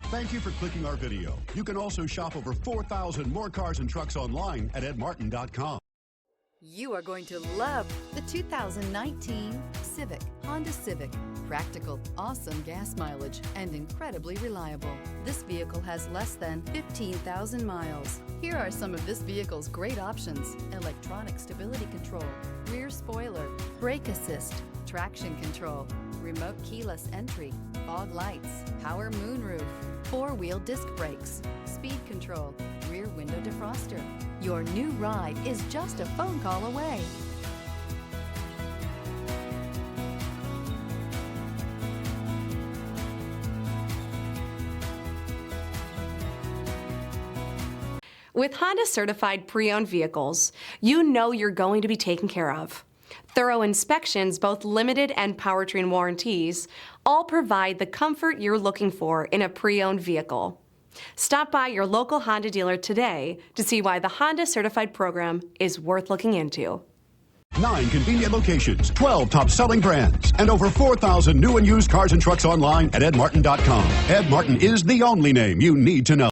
Thank you for clicking our video. You can also shop over 4,000 more cars and trucks online at edmartin.com. You are going to love the 2019 Civic, Honda Civic. Practical, awesome gas mileage, and incredibly reliable. This vehicle has less than 15,000 miles. Here are some of this vehicle's great options: electronic stability control, rear spoiler, brake assist, traction control, remote keyless entry, fog lights, power moonroof, four-wheel disc brakes, speed control, rear window defroster. Your new ride is just a phone call away. With Honda certified pre-owned vehicles, you know you're going to be taken care of. Thorough inspections, both limited and powertrain warranties, all provide the comfort you're looking for in a pre-owned vehicle. Stop by your local Honda dealer today to see why the Honda certified program is worth looking into. 9 convenient locations, 12 top-selling brands, and over 4,000 new and used cars and trucks online at edmartin.com. Ed Martin is the only name you need to know.